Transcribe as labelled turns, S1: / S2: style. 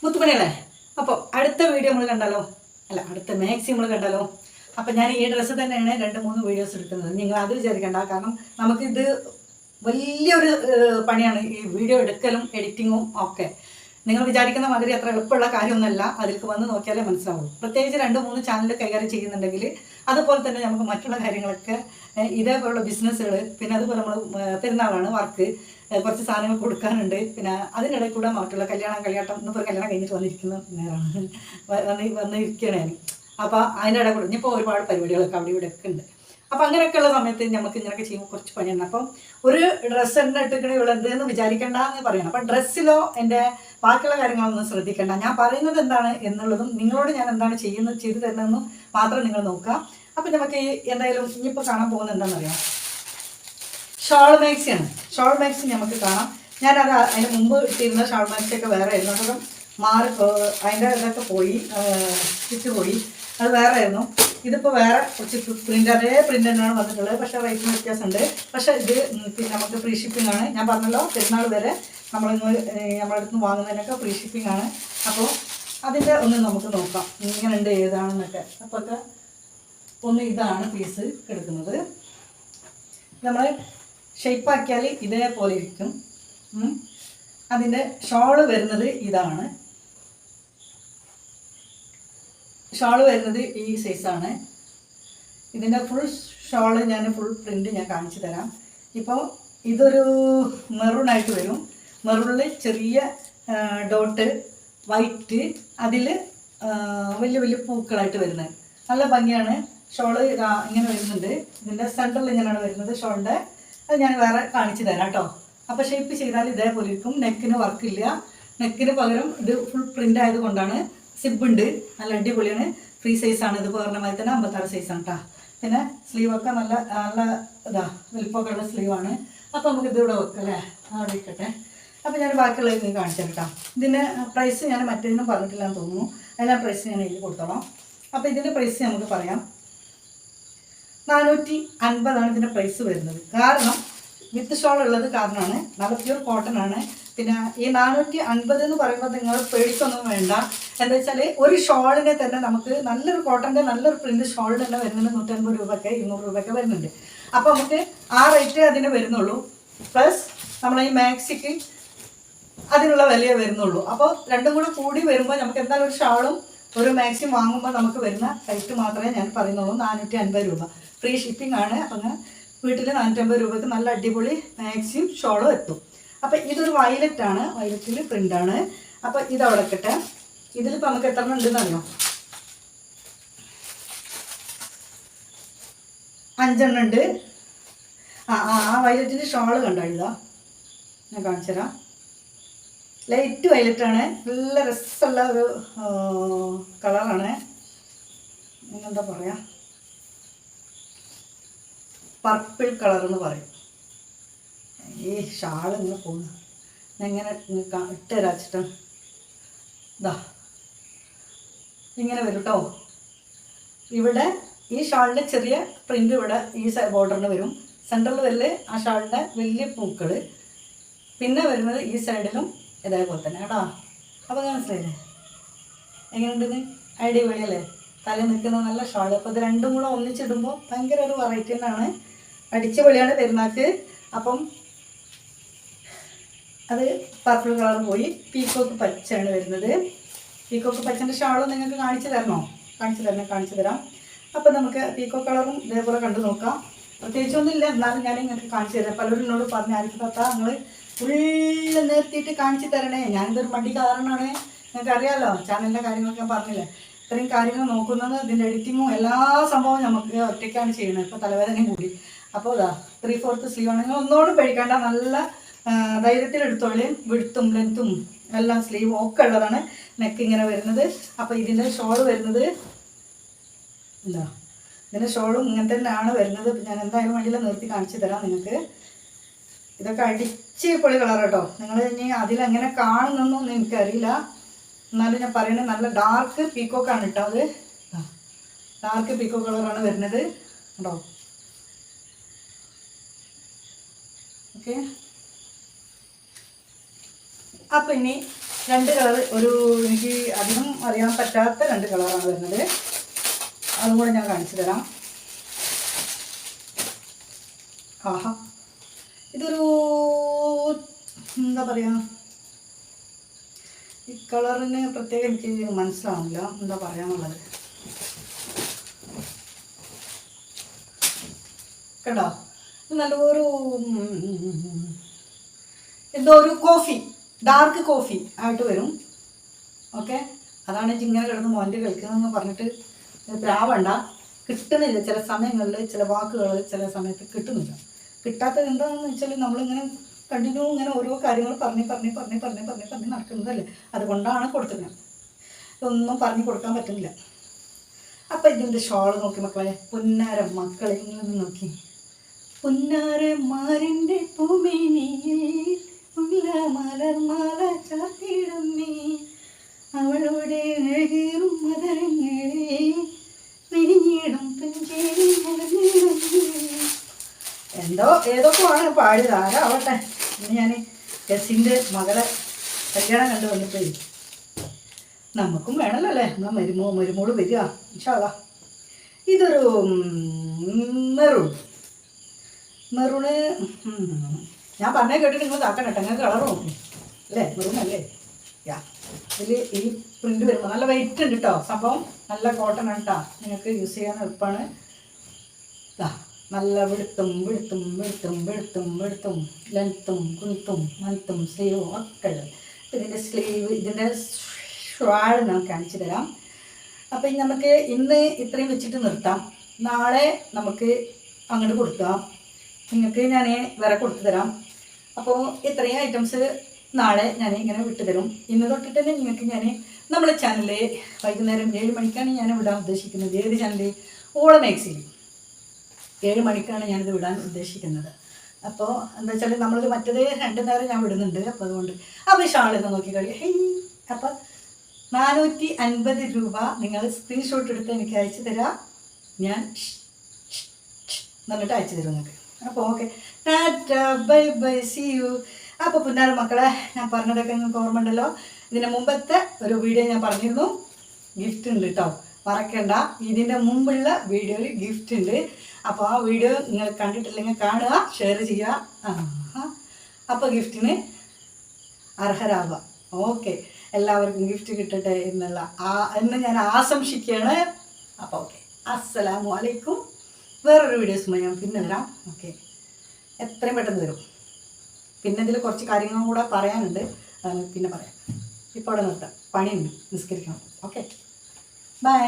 S1: മുത്തുമണികളെ, അപ്പോൾ അടുത്ത വീഡിയോ നമ്മൾ കണ്ടാലോ? അല്ല, അടുത്ത മാക്സി നമ്മൾ കണ്ടാലോ? അപ്പം ഞാൻ ഈ ഡ്രസ്സ് തന്നെയാണ് 2-3 വീഡിയോസ് എടുക്കുന്നത്. നിങ്ങൾ അത് വിചാരിക്കണ്ട. കാരണം നമുക്കിത് വലിയൊരു പണിയാണ്, ഈ വീഡിയോ എടുക്കലും എഡിറ്റിങ്ങും ഒക്കെ. നിങ്ങൾ വിചാരിക്കുന്ന മാതിരി അത്ര എളുപ്പമുള്ള കാര്യമൊന്നുമല്ല. അതിലേക്ക് വന്ന് നോക്കിയാലേ മനസ്സിലാവും. പ്രത്യേകിച്ച് 2-3 ചാനൽ കൈകാര്യം ചെയ്യുന്നുണ്ടെങ്കിൽ അതുപോലെ തന്നെ നമുക്ക് മറ്റുള്ള കാര്യങ്ങളൊക്കെ ഇതേപോലുള്ള ബിസിനസ്സുകൾ, പിന്നെ അതുപോലെ നമ്മൾ പെരുന്നാളാണ്, വർക്ക്, കുറച്ച് സാധനങ്ങൾ കൊടുക്കാനുണ്ട്. പിന്നെ അതിനിടയിൽ കൂടെ മറ്റുള്ള കല്യാണം ഇന്നിപ്പോൾ കല്യാണം കഴിഞ്ഞിട്ട് വന്നിരിക്കുന്ന നേരമാണ്, വന്നിരിക്കണേ. അപ്പോൾ അതിൻ്റെ ഇടയിൽ കൂടെ ഇനിയിപ്പോൾ ഒരുപാട് പരിപാടികളൊക്കെ അവിടെ ഇവിടെ ഒക്കെ ഉണ്ട്. അപ്പം അങ്ങനെയൊക്കെയുള്ള സമയത്ത് നമുക്ക് ഇങ്ങനെയൊക്കെ ചെയ്യുമ്പോൾ കുറച്ച് പണിയാണ്. അപ്പം ഒരു ഡ്രസ്സ് തന്നെ ഇട്ടിക്കണേ ഇവിടെ എന്തെന്ന് വിചാരിക്കേണ്ട എന്ന് പറയണം. അപ്പം ഡ്രസ്സിലോ എൻ്റെ ബാക്കിയുള്ള കാര്യങ്ങളൊന്നും ശ്രദ്ധിക്കേണ്ട. ഞാൻ പറയുന്നത് എന്താണ് എന്നുള്ളതും നിങ്ങളോട് ഞാൻ എന്താണ് ചെയ്തു തരുന്നതെന്നും മാത്രം നിങ്ങൾ നോക്കുക. അപ്പം നമുക്ക് എന്തായാലും ഇനിയിപ്പോൾ കാണാൻ പോകുന്നത് എന്താണെന്നറിയാം, ഷോൾ മാക്സിയാണ്. ഷോൾ മാക്സി നമുക്ക് കാണാം. ഞാനത് അതിന് മുമ്പ് ഇട്ടിരുന്ന ഷോൾ മാക്സിയൊക്കെ വേറെ ആയിരുന്നു. അതൊക്കെ മാറി അതിൻ്റെ ഇതൊക്കെ പോയി, സ്റ്റിച്ച് പോയി, അത് വേറെ ആയിരുന്നു. ഇതിപ്പോൾ വേറെ കുറച്ച് പ്രിൻ്റ്, അതേ പ്രിൻ്റ് തന്നെയാണ് വന്നിട്ടുള്ളത്. പക്ഷേ റേറ്റിന് വ്യത്യാസമുണ്ട്. പക്ഷേ ഇത് പിന്നെ നമുക്ക് ഫ്രീ ഷിപ്പിംഗ് ആണ്. ഞാൻ പറഞ്ഞല്ലോ, പെരുന്നാൾ വരെ നമ്മളടുത്ത് നിന്ന് വാങ്ങുന്നതിനൊക്കെ ഫ്രീ ഷിപ്പിംഗ് ആണ്. അപ്പോൾ അതിൻ്റെ ഒന്ന് നമുക്ക് നോക്കാം ഇങ്ങനെയുണ്ട് ഏതാണെന്നൊക്കെ. അപ്പോൾ ഒന്ന് ഇതാണ് പീസ് എടുക്കുന്നത്. നമ്മൾ ഷേപ്പാക്കിയാൽ ഇതേപോലെ ഇരിക്കും. അതിൻ്റെ ഷോള് വരുന്നത് ഇതാണ്. ഷോള് വരുന്നത് ഈ സൈസാണ്. ഇതിൻ്റെ ഫുൾ ഷോള് ഫുൾ പ്രിൻ്റ് ഞാൻ കാണിച്ചു തരാം. ഇപ്പോൾ ഇതൊരു മെറൂണായിട്ട് വരും. മെറൂണിൽ ചെറിയ ഡോട്ട് വൈറ്റ്, അതിൽ വലിയ വലിയ പൂക്കളായിട്ട് വരുന്നത് നല്ല ഭംഗിയാണ്. ഷോള് ഇങ്ങനെ വരുന്നുണ്ട്. ഇതിൻ്റെ സെൻറ്ററിൽ ഇങ്ങനെയാണ് വരുന്നത് ഷോളിൻ്റെ. അത് ഞാൻ വേറെ കാണിച്ചു തരാം കേട്ടോ. അപ്പോൾ ഷേപ്പ് ചെയ്താൽ ഇതേപോലെ ഇരിക്കും. നെക്കിന് വർക്കില്ല. നെക്കിന് പകരം ഇത് ഫുൾ പ്രിൻ്റ് ആയതുകൊണ്ടാണ്. സിബുണ്ട്, നല്ല അടിപൊളിയാണ്. ഫ്രീ സൈസാണ്. ഇത് പറഞ്ഞമാതിരി തന്നെ 56 സൈസാണ് കേട്ടോ. പിന്നെ സ്ലീവൊക്കെ നല്ല നല്ല വലിപ്പമൊക്കെ ഉള്ള സ്ലീവാണ്. അപ്പോൾ നമുക്ക് ഇതിവിടെ വെക്കാം അല്ലേ, അവിടെ ഇരിക്കട്ടെ. അപ്പോൾ ഞാൻ ബാക്കിയുള്ളത് കാണിച്ചു കേട്ടോ. ഇതിൻ്റെ പ്രൈസ് ഞാൻ മറ്റേതിനും പറഞ്ഞിട്ടില്ലാന്ന് തോന്നുന്നു. അതിനാ പ്രൈസ് ഞാൻ എഴുതി കൊടുത്തോളാം. അപ്പോൾ ഇതിൻ്റെ പ്രൈസ് നമുക്ക് പറയാം. 450 ഇതിൻ്റെ പ്രൈസ് വരുന്നത്. കാരണം വിത്ത് ഷോൾ ഉള്ളത് കാരണമാണ്. നല്ല പ്യൂർ കോട്ടൺ ആണ്. പിന്നെ ഈ 450 എന്ന് പറയുമ്പോൾ നിങ്ങൾ പേടിക്കൊന്നും വേണ്ട. എന്താ വെച്ചാൽ ഒരു ഷോളിനെ തന്നെ നമുക്ക് നല്ലൊരു കോട്ടൻ്റെ നല്ലൊരു പ്രിൻ്റ് ഷോൾ തന്നെ വരുന്നുണ്ട് 150 രൂപയ്ക്ക് 200 രൂപയ്ക്ക് വരുന്നുണ്ട്. അപ്പോൾ നമുക്ക് ആ റേറ്റ് അതിന് വരുന്നുള്ളൂ. പ്ലസ് നമ്മളെ ഈ മാക്സിക്ക് അതിനുള്ള വിലയെ വരുന്നുള്ളൂ. അപ്പോൾ രണ്ടും കൂടെ കൂടി വരുമ്പോൾ നമുക്ക് എന്തായാലും ഒരു ഷാളും ഒരു മാക്സിയും വാങ്ങുമ്പോൾ നമുക്ക് വരുന്ന റേറ്റ് മാത്രമേ ഞാൻ പറയുന്നുള്ളൂ. 450 രൂപ ഫ്രീ ഷിപ്പിംഗ് ആണ്. അപ്പം വീട്ടിൽ 450 രൂപയ്ക്ക് നല്ല അടിപൊളി മാക്സിയും ഷോളും എത്തും. അപ്പം ഇതൊരു വയലറ്റ് ആണ്, വയലറ്റിൽ പ്രിൻ്റാണ്. അപ്പം ഇതവിടെ കിട്ടെ. ഇതിലിപ്പോൾ നമുക്ക് എത്ര ഉണ്ടെന്ന് അറിയോ? 5 ഉണ്ട്. ആ വയലറ്റിൻ്റെ ഷോള് കണ്ടോ? ഇതാ ഞാൻ കാണിച്ചു തരാം. ലൈറ്റ് വയലറ്റാണ്. നല്ല രസമുള്ള ഒരു കളറാണ്. എന്താ പറയുക, പർപ്പിൾ കളർ എന്ന് പറയും. ഈ ഷാൾ ഇങ്ങനെ പോകുന്നു. എങ്ങനെ ഇട്ട് തരാച്ചിട്ടാണ്. ഇതാ ഇങ്ങനെ വരും കേട്ടോ. ഇവിടെ ഈ ഷാളിൻ്റെ ചെറിയ പ്രിൻ്റ് ഇവിടെ ഈ ബോർഡറിന് വരും. സെൻറ്ററിൽ വരല് ആ ഷാളിൻ്റെ വലിയ പൂക്കൾ. പിന്നെ വരുന്നത് ഈ സൈഡിലും ഇതേപോലെ തന്നെ കേട്ടോ. അപ്പോൾ മനസ്സിലായില്ലേ എങ്ങനെയുണ്ടെന്ന്? അടിപൊളിയല്ലേ? തല നിൽക്കുന്ന നല്ല ഷാൾ. അപ്പോൾ ഇത് രണ്ടും കൂടെ ഒന്നിച്ചിടുമ്പോൾ ഭയങ്കര ഒരു വെറൈറ്റി തന്നെയാണ്. അടിച്ച പൊളിയാണ് പെരുന്നാൾക്ക്. അപ്പം അത് പർപ്പിൾ കളർ പോയി പീക്കോക്ക് പച്ചയാണ് വരുന്നത്. പീക്കോക്ക് പച്ചൻ്റെ ഷാളും നിങ്ങൾക്ക് കാണിച്ചു തരണോ? കാണിച്ചു തരാം. അപ്പം നമുക്ക് പീക്കോക്ക് കളറും ഇതേപോലെ കണ്ടു നോക്കാം. പ്രത്യേകിച്ചൊന്നുമില്ല, എന്നാലും ഞാൻ ഇങ്ങനെ കാണിച്ചു തരാം. പലരും എന്നോട് പറഞ്ഞു, ആയിരിക്കും താത്ത നിങ്ങൾ ഫുള്ള് നിർത്തിയിട്ട് കാണിച്ചു തരണേ. ഞാനിതൊരു മടി കാരണമാണ്. നിങ്ങൾക്ക് അറിയാമല്ലോ, ചാനലിൻ്റെ കാര്യങ്ങളൊക്കെ പറഞ്ഞില്ലേ. ഇത്രയും കാര്യങ്ങൾ നോക്കുന്നത്, ഇതിൻ്റെ എഡിറ്റിങ്ങും എല്ലാ സംഭവവും നമുക്ക് ഒറ്റയ്ക്കാണ് ചെയ്യുന്നത്. ഇപ്പോൾ തലവേദനയും കൂടി. അപ്പോൾ ഇതാ 3/4 സ്ലീവ് ആണ്. നിങ്ങൾ ഒന്നുകൂടെ പേടിക്കേണ്ട. നല്ല ധൈര്യത്തിലെടുത്തോളി. വിടുത്തും ലെങ്ത്തും എല്ലാം സ്ലീവും ഒക്കെ ഉള്ളതാണ്. നെക്ക് ഇങ്ങനെ വരുന്നത്. അപ്പോൾ ഇതിൻ്റെ ഷോള് വരുന്നത് എന്താ, ഇതിൻ്റെ ഷോളും ഇങ്ങനെ തന്നെയാണ് വരുന്നത്. ഞാൻ എന്തായാലും വേണ്ടിയില്ല, നിർത്തി കാണിച്ചു തരാം നിങ്ങൾക്ക്. ഇതൊക്കെ അടിച്ച് പൊളി കളർ കേട്ടോ. നിങ്ങൾ ഇനി അതിലെങ്ങനെ കാണുന്നൊന്നും എനിക്കറിയില്ല. എന്നാലും ഞാൻ പറയുന്നത് നല്ല ഡാർക്ക് പീക്കോക്കാണ് കേട്ടോ. അത് ഡാർക്ക് പീക്കോ കളറാണ് വരുന്നത് കേട്ടോ. ഓക്കെ. അപ്പം ഇനി രണ്ട് കളർ, ഒരു എനിക്ക് അധികം അറിയാൻ പറ്റാത്ത രണ്ട് കളറാണ് വരുന്നത്. അതും കൂടെ ഞാൻ കാണിച്ചു തരാം. ആഹാ, ഇതൊരു എന്താ പറയുക, ഈ കളറിന് പ്രത്യേകം എനിക്ക് മനസ്സിലാവുന്നില്ല എന്താ പറയാന്നുള്ളത്. കേട്ടോ, ഇത് നല്ലൊരു എന്തോ ഒരു കോഫി, ഡാർക്ക് കോഫി ആയിട്ട് വരും. ഓക്കെ, അതാണ് ഇങ്ങനെ കിടന്ന് മോൻ്റെ കളിക്കുന്നതെന്ന് പറഞ്ഞിട്ട് പ്രാവണ്ട. കിട്ടുന്നില്ല ചില സമയങ്ങളിൽ, ചില വാക്കുകൾ ചില സമയത്ത് കിട്ടുന്നില്ല. കിട്ടാത്തത് എന്താണെന്ന് വെച്ചാൽ നമ്മളിങ്ങനെ കണ്ടിന്യൂ ഇങ്ങനെ ഓരോ കാര്യങ്ങൾ പറഞ്ഞ് നടക്കുന്നതല്ലേ. അതുകൊണ്ടാണ് കൊടുത്തിരുന്നത്. ഇതൊന്നും പറഞ്ഞു കൊടുക്കാൻ പറ്റുന്നില്ല. അപ്പം ഇതിൻ്റെ ഷോള് നോക്കി മക്കളെ, പുന്നാര മക്കളെ ഇങ്ങനെ നോക്കി. പുന്നാരന്മാരിൻ്റെ പൂമേനിയിൽ ഉള്ള മലർമാല ചാത്തിടമ്മേ, അവളുടെ അഴകേറും മദരങ്ങളിൽ വിരിഞ്ഞിടും പുഞ്ചേരി നടന്നിടമ്മേ. എന്തോ ഏതൊക്കെയാണ് പാടിയത്, ആരാവട്ടെ. ഇന്ന് ഞാൻ ഗസിൻ്റെ മകളെ കല്യാണം കണ്ടു വന്നിട്ടേ നമുക്കും വേണമല്ലോ അല്ലേ, നമ്മളെ മരുമോള് വരിക ഇൻഷാ അല്ലാഹ്. ഇതൊരു മെറൂണ് ഞാൻ പറഞ്ഞേ കേട്ടിട്ട് നിങ്ങൾ താക്കാൻ കേട്ടോ, നിങ്ങൾക്ക് കളർ നോക്കും അല്ലേ, മെറൂണല്ലേ. യാ, ഇതിൽ ഈ പ്രിൻ്റ് വരുമ്പോൾ നല്ല വെയിറ്റ് ഉണ്ട് കേട്ടോ. സംഭവം നല്ല കോട്ടൺ ആണ് കേട്ടോ, നിങ്ങൾക്ക് യൂസ് ചെയ്യാൻ എളുപ്പമാണ്. നല്ല വെളുത്തും ലെങ്ത്തും കുളുത്തും മലത്തും സ്ലീവും ഒക്കെ ഉള്ളത്. ഇതിൻ്റെ സ്ലീവ്, ഇതിൻ്റെ ഷാൾ ഞാൻ കാണിച്ചു തരാം. അപ്പം നമുക്ക് ഇന്ന് ഇത്രയും വെച്ചിട്ട് നിർത്താം. നാളെ നമുക്ക് അങ്ങോട്ട് കൊടുക്കാം, നിങ്ങൾക്ക് ഞാൻ വേറെ കൊടുത്തു തരാം. അപ്പോൾ ഇത്രയും ഐറ്റംസ് നാളെ ഞാൻ ഇങ്ങനെ വിട്ടു തരും. ഇന്ന് തൊട്ടിട്ട് തന്നെ നിങ്ങൾക്ക് ഞാൻ നമ്മുടെ ചാനലിൽ വൈകുന്നേരം 7 മണിക്കാണ് ഞാൻ വിടാൻ ഉദ്ദേശിക്കുന്നത്. ഏത് ചാനലിൽ? ഓള മാക്സിൽ 7 മണിക്കാണ് ഞാനിത് വിടാൻ ഉദ്ദേശിക്കുന്നത്. അപ്പോൾ എന്താ വെച്ചാൽ നമ്മളിത് മറ്റേത് 2 നേരം ഞാൻ വിടുന്നുണ്ട്. അപ്പോൾ അതുകൊണ്ട് അപ്പോൾ ഷാളിന്ന് നോക്കിക്കളി. അപ്പം 450 രൂപ നിങ്ങൾ സ്ക്രീൻഷോട്ട് എടുത്ത് എനിക്ക് അയച്ചു തരാം. ഞാൻ എന്നിട്ട് അയച്ചു തരും നിങ്ങൾക്ക്. അപ്പോൾ okay, tata, bye bye, see you. അപ്പോൾ പുന്നാര മക്കളെ, ഞാൻ പറഞ്ഞതൊക്കെ നിങ്ങൾക്ക് ഓർമ്മ ഉണ്ടല്ലോ. ഇതിന് മുമ്പത്തെ ഒരു വീഡിയോ ഞാൻ പറഞ്ഞിരുന്നു, ഗിഫ്റ്റ് ഉണ്ട് കേട്ടോ, മറക്കണ്ട. ഇതിൻ്റെ മുമ്പുള്ള വീഡിയോയിൽ ഗിഫ്റ്റ് ഉണ്ട്. അപ്പോൾ ആ വീഡിയോ നിങ്ങൾ കണ്ടിട്ടില്ലെങ്കിൽ കാണുക, ഷെയർ ചെയ്യുക. അപ്പോൾ ഗിഫ്റ്റിന് അർഹരാകുക. ഓക്കെ, എല്ലാവർക്കും ഗിഫ്റ്റ് കിട്ടട്ടെ എന്ന് ഞാൻ ആശംസിക്കുകയാണ്. അപ്പോൾ ഓക്കെ, അസ്സലാമു അലൈക്കും. വേറൊരു വീഡിയോസുമായി ഞാൻ പിന്നെ വരാം. ഓക്കെ, എത്രയും പെട്ടെന്ന് വരും. പിന്നെ ഇതിൽ കുറച്ച് കാര്യങ്ങളും കൂടെ പറയാനുണ്ട്, പിന്നെ പറയാം. ഇപ്പോൾ അവിടെ നിർത്താം, പണിയുണ്ട്, നിസ്കരിക്കണം. Okay, by.